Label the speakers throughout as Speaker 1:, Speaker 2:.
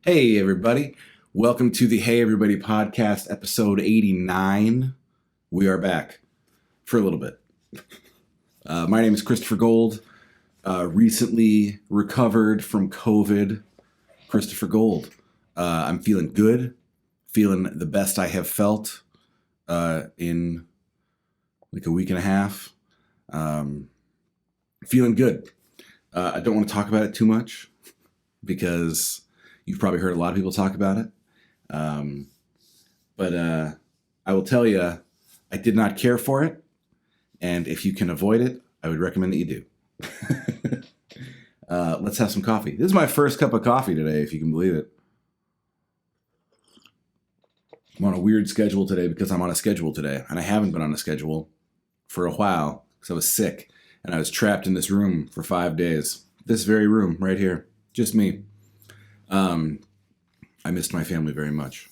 Speaker 1: Hey, everybody. Welcome to the Hey Everybody podcast, episode 89. We are back for a little bit. My name is Christopher Gold. Recently recovered from COVID. Christopher Gold. I'm feeling good. Feeling the best I have felt in like a week and a half. Feeling good. I don't want to talk about it too much because you've probably heard a lot of people talk about it. But I will tell you, I did not care for it. And if you can avoid it, I would recommend that you do. Let's have some coffee. This is my first cup of coffee today, if you can believe it. I'm on a weird schedule today because I'm on a schedule today. And I haven't been on a schedule for a while because I was sick. And I was trapped in this room for 5 days. This very room right here. Just me. I missed my family very much,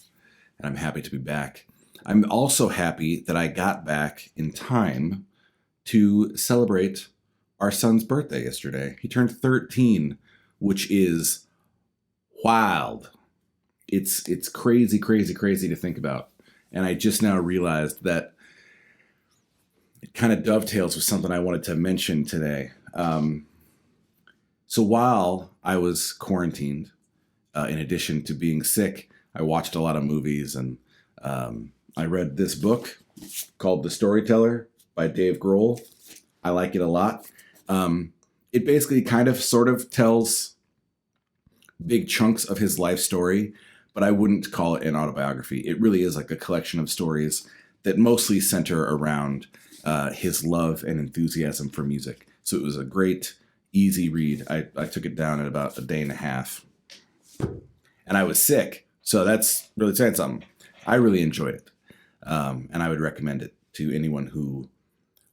Speaker 1: and I'm happy to be back. I'm also happy that I got back in time to celebrate our son's birthday yesterday. He turned 13, which is wild. It's crazy, crazy, crazy to think about. And I just now realized that it kind of dovetails with something I wanted to mention today. So while I was quarantined, in addition to being sick, I watched a lot of movies, and I read this book called The Storyteller by Dave Grohl. I like it a lot. It basically kind of sort of tells big chunks of his life story, but I wouldn't call it an autobiography. It really is like a collection of stories that mostly center around his love and enthusiasm for music. So it was a great, easy read. I took it down in about a day and a half. And I was sick, so that's really saying something. I really enjoyed it, and I would recommend it to anyone who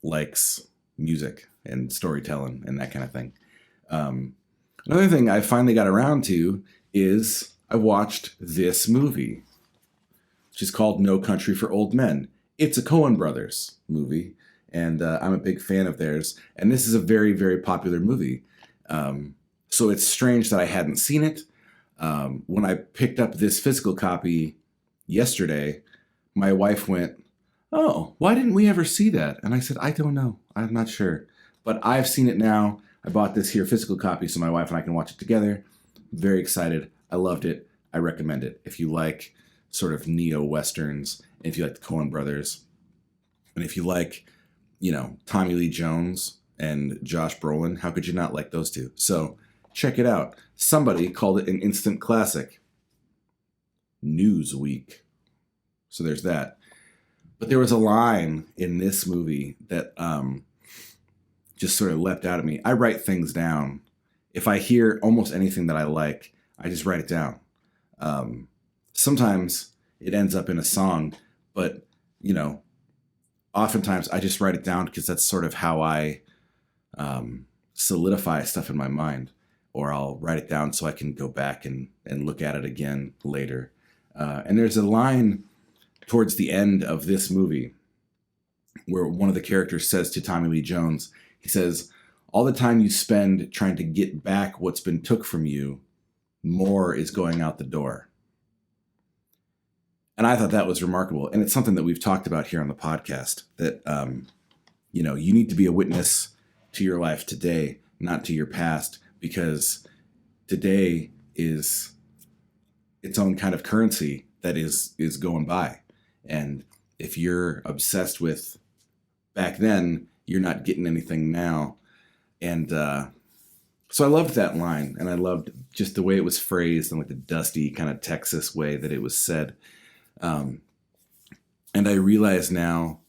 Speaker 1: likes music and storytelling and that kind of thing. Another thing I finally got around to is I watched this movie, which is called No Country for Old Men. It's a Coen Brothers movie, and I'm a big fan of theirs, and this is a very, very popular movie. So it's strange that I hadn't seen it. When I picked up this physical copy yesterday, my wife went, "Oh, why didn't we ever see that?" And I said, "I don't know. I'm not sure. But I've seen it now. I bought this here physical copy so my wife and I can watch it together. Very excited. I loved it. I recommend it. If you like sort of neo-westerns, if you like the Coen Brothers, and if you like, Tommy Lee Jones and Josh Brolin, how could you not like those two? So check it out. Somebody called it an instant classic. Newsweek. So there's that. But there was a line in this movie that just sort of leapt out at me. I write things down. If I hear almost anything that I like, I just write it down. Sometimes it ends up in a song, but, oftentimes I just write it down because that's sort of how I solidify stuff in my mind. Or I'll write it down so I can go back and look at it again later. And there's a line towards the end of this movie where one of the characters says to Tommy Lee Jones, he says, "All the time you spend trying to get back what's been took from you, more is going out the door." And I thought that was remarkable. And it's something that we've talked about here on the podcast, that, you need to be a witness to your life today, not to your past. Because today is its own kind of currency that is going by. And if you're obsessed with back then, you're not getting anything now. And so I loved that line. And I loved just the way it was phrased and like the dusty kind of Texas way that it was said. And I realize now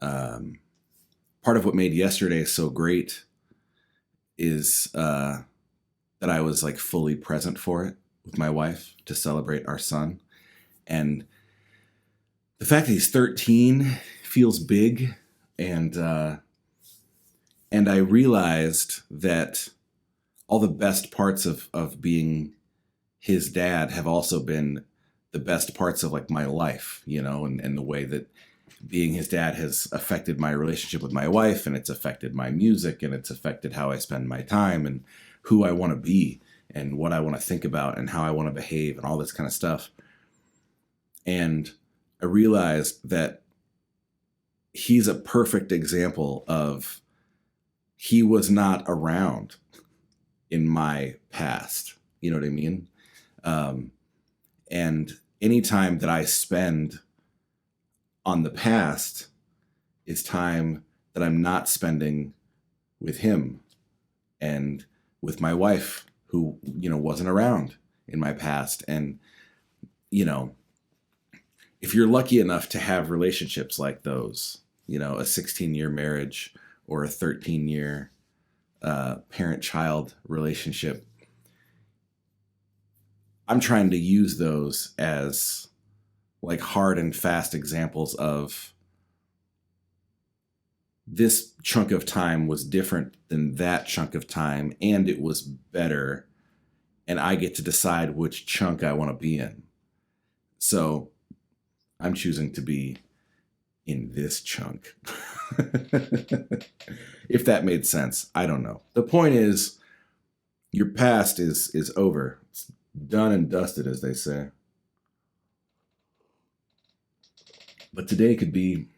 Speaker 1: part of what made yesterday so great is that I was like fully present for it with my wife to celebrate our son. And the fact that he's 13 feels big. And I realized that all the best parts of being his dad have also been the best parts of like my life, and the way that being his dad has affected my relationship with my wife, and it's affected my music, and it's affected how I spend my time and who I want to be. and what I want to think about and how I want to behave and all this kind of stuff. And I realized that he's a perfect example of he was not around in my past. You know what I mean? And any time that I spend on the past is time that I'm not spending with him and with my wife, who, wasn't around in my past. And, if you're lucky enough to have relationships like those, a 16-year marriage or a 13-year parent-child relationship, I'm trying to use those as like hard and fast examples of this chunk of time was different than that chunk of time, and it was better, and I get to decide which chunk I want to be in. So I'm choosing to be in this chunk. If that made sense, I don't know. The point is, your past is over. It's done and dusted, as they say. But today could be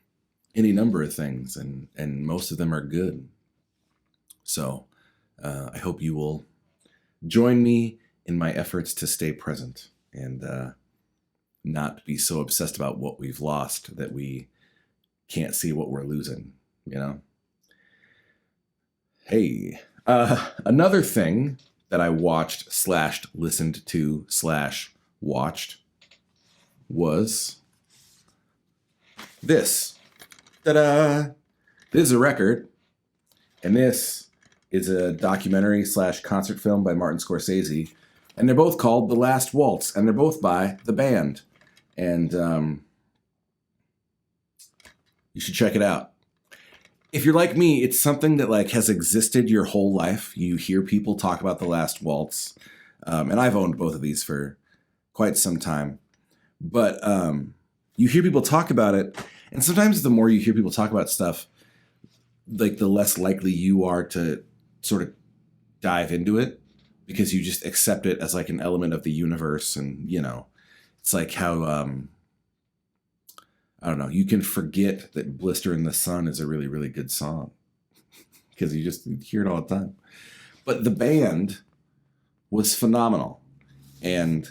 Speaker 1: any number of things, and most of them are good. So I hope you will join me in my efforts to stay present and not be so obsessed about what we've lost that we can't see what we're losing, Hey, another thing that I watched / listened to / watched was this. Ta-da! This is a record, and this is a documentary / concert film by Martin Scorsese, and they're both called The Last Waltz, and they're both by the band, and you should check it out. If you're like me, it's something that like has existed your whole life. You hear people talk about The Last Waltz, and I've owned both of these for quite some time, but you hear people talk about it, and sometimes the more you hear people talk about stuff, like the less likely you are to sort of dive into it, because you just accept it as like an element of the universe. And, it's like how, I don't know, you can forget that Blister in the Sun is a really, really good song because you just hear it all the time. But the band was phenomenal. And,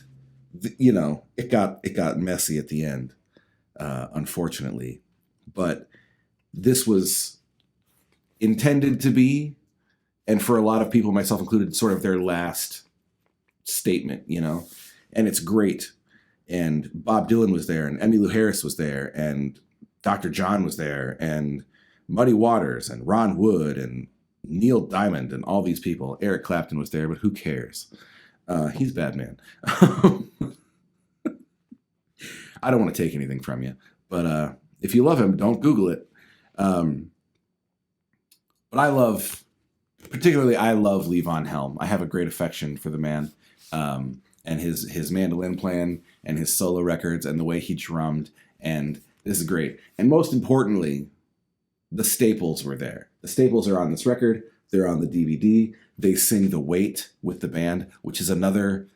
Speaker 1: it got messy at the end. Unfortunately, but this was intended to be, and for a lot of people, myself included, sort of their last statement, and it's great. And Bob Dylan was there, and Emmylou Harris was there, and Dr. John was there, and Muddy Waters, and Ron Wood, and Neil Diamond, and all these people. Eric Clapton was there, but who cares? He's a bad man. I don't want to take anything from you, but if you love him, don't Google it. But I love Levon Helm. I have a great affection for the man, and his mandolin playing and his solo records and the way he drummed. And this is great. And most importantly, the staples were there. The staples are on this record. They're on the DVD. They sing The Weight with the band, which is another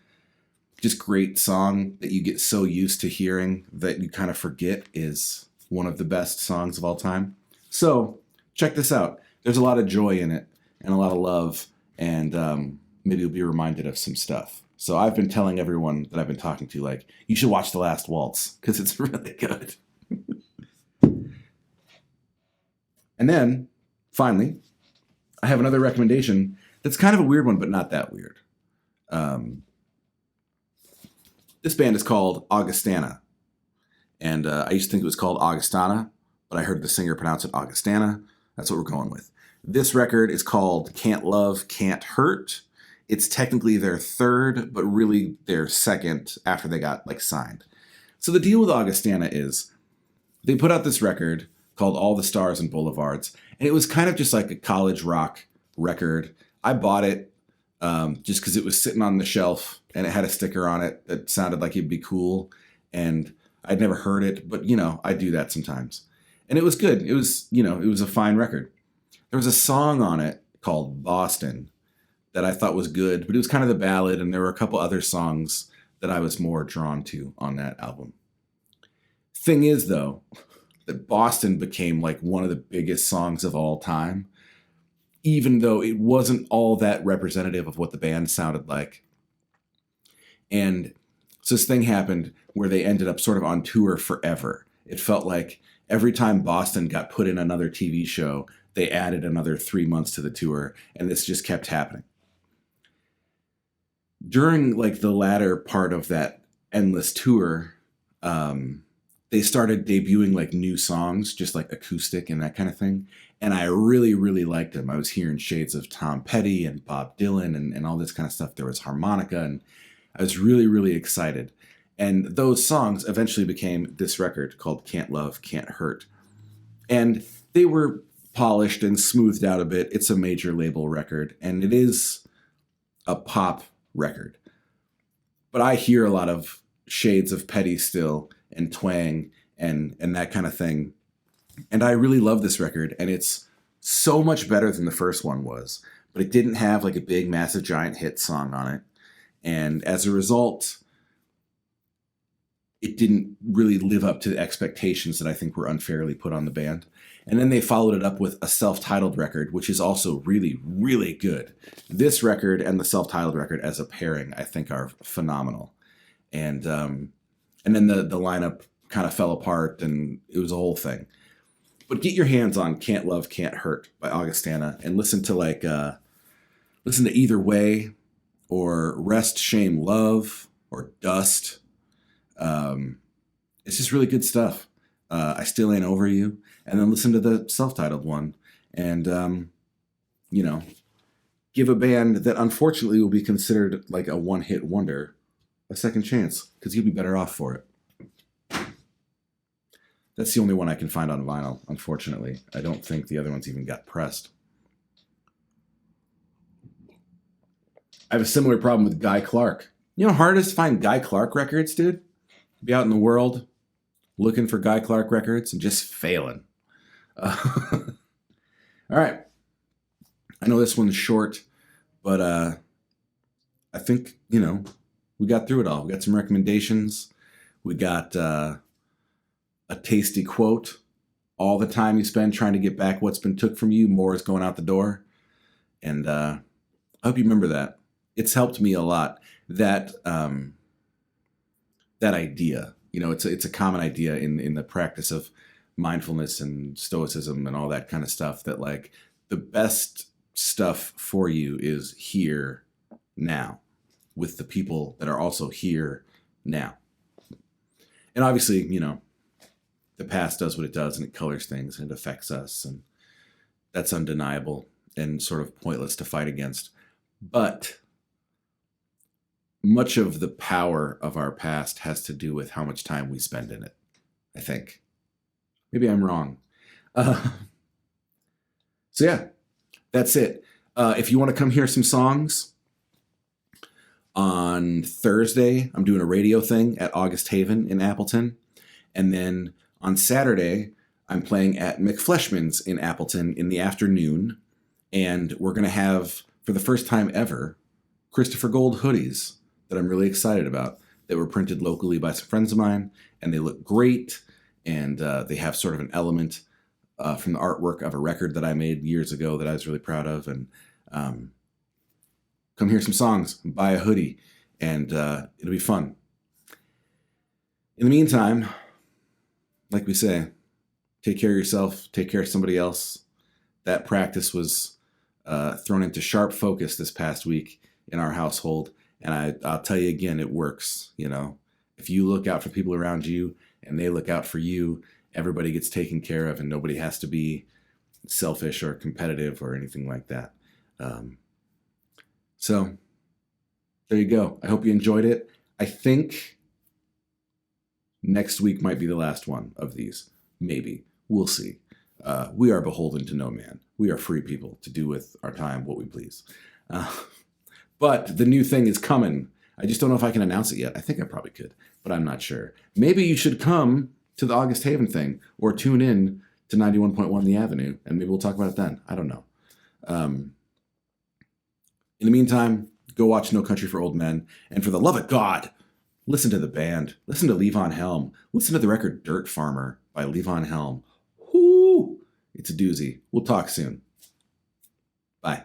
Speaker 1: just great song that you get so used to hearing that you kind of forget is one of the best songs of all time. So check this out. There's a lot of joy in it and a lot of love, and maybe you'll be reminded of some stuff. So I've been telling everyone that I've been talking to, like, you should watch The Last Waltz because it's really good. And then, finally, I have another recommendation that's kind of a weird one, but not that weird. This band is called Augustana. And I used to think it was called Augustana, but I heard the singer pronounce it Augustana. That's what we're going with. This record is called Can't Love, Can't Hurt. It's technically their third, but really their second after they got signed. So the deal with Augustana is they put out this record called All the Stars and Boulevards, and it was kind of just like a college rock record. I bought it just because it was sitting on the shelf and it had a sticker on it that sounded like it'd be cool, and I'd never heard it, but I do that sometimes. And it was good. It was, it was a fine record. There was a song on it called Boston that I thought was good, but it was kind of the ballad, and there were a couple other songs that I was more drawn to on that album. Thing is, though, that Boston became like one of the biggest songs of all time, even though it wasn't all that representative of what the band sounded like. And so this thing happened where they ended up sort of on tour forever. It felt like every time Boston got put in another TV show, they added another 3 months to the tour, and this just kept happening. During like the latter part of that endless tour, they started debuting like new songs, just like acoustic and that kind of thing. And I really, really liked them. I was hearing shades of Tom Petty and Bob Dylan and all this kind of stuff. There was harmonica, and I was really, really excited. And those songs eventually became this record called Can't Love, Can't Hurt. And they were polished and smoothed out a bit. It's a major label record, and it is a pop record. But I hear a lot of shades of Petty still, and twang and that kind of thing. And I really love this record, and it's so much better than the first one was. But it didn't have like a big, massive, giant hit song on it. And as a result, it didn't really live up to the expectations that I think were unfairly put on the band. And then they followed it up with a self-titled record, which is also really, really good. This record and the self-titled record as a pairing, I think, are phenomenal. And then the lineup kind of fell apart, and it was a whole thing. But get your hands on Can't Love, Can't Hurt by Augustana and listen to Either Way or Rest, Shame, Love or Dust. It's just really good stuff. I Still Ain't Over You. And then listen to the self-titled one. And, give a band that unfortunately will be considered like a one-hit wonder a second chance, because you'll be better off for it. That's the only one I can find on vinyl, unfortunately. I don't think the other ones even got pressed. I have a similar problem with Guy Clark. You know how hard it is to find Guy Clark records, dude? Be out in the world looking for Guy Clark records and just failing. All right. I know this one's short, but I think, we got through it all. We got some recommendations. We got a tasty quote. All the time you spend trying to get back what's been took from you, more is going out the door. And I hope you remember that. It's helped me a lot. That idea, it's a common idea in the practice of mindfulness and stoicism and all that kind of stuff, that like the best stuff for you is here now with the people that are also here now. And obviously, the past does what it does, and it colors things, and it affects us, and that's undeniable and sort of pointless to fight against. But much of the power of our past has to do with how much time we spend in it, I think. Maybe I'm wrong. So yeah, that's it. If you want to come hear some songs, on Thursday, I'm doing a radio thing at August Haven in Appleton. And then on Saturday, I'm playing at McFleshman's in Appleton in the afternoon. And we're going to have, for the first time ever, Christopher Gold hoodies that I'm really excited about, that were printed locally by some friends of mine. And they look great. And they have sort of an element from the artwork of a record that I made years ago that I was really proud of. And come hear some songs, buy a hoodie, and it'll be fun. In the meantime, like we say, take care of yourself, take care of somebody else. That practice was thrown into sharp focus this past week in our household. And I'll tell you again, it works. If you look out for people around you and they look out for you, everybody gets taken care of, and nobody has to be selfish or competitive or anything like that. So there you go. I hope you enjoyed it. I think next week might be the last one of these. Maybe. We'll see. We are beholden to no man. We are free people to do with our time what we please. But the new thing is coming. I just don't know if I can announce it yet. I think I probably could, but I'm not sure. Maybe you should come to the August Haven thing, or tune in to 91.1 The Avenue, and maybe we'll talk about it then. I don't know. In the meantime, go watch No Country for Old Men. And for the love of God, listen to the band. Listen to Levon Helm. Listen to the record Dirt Farmer by Levon Helm. Whoo! It's a doozy. We'll talk soon. Bye.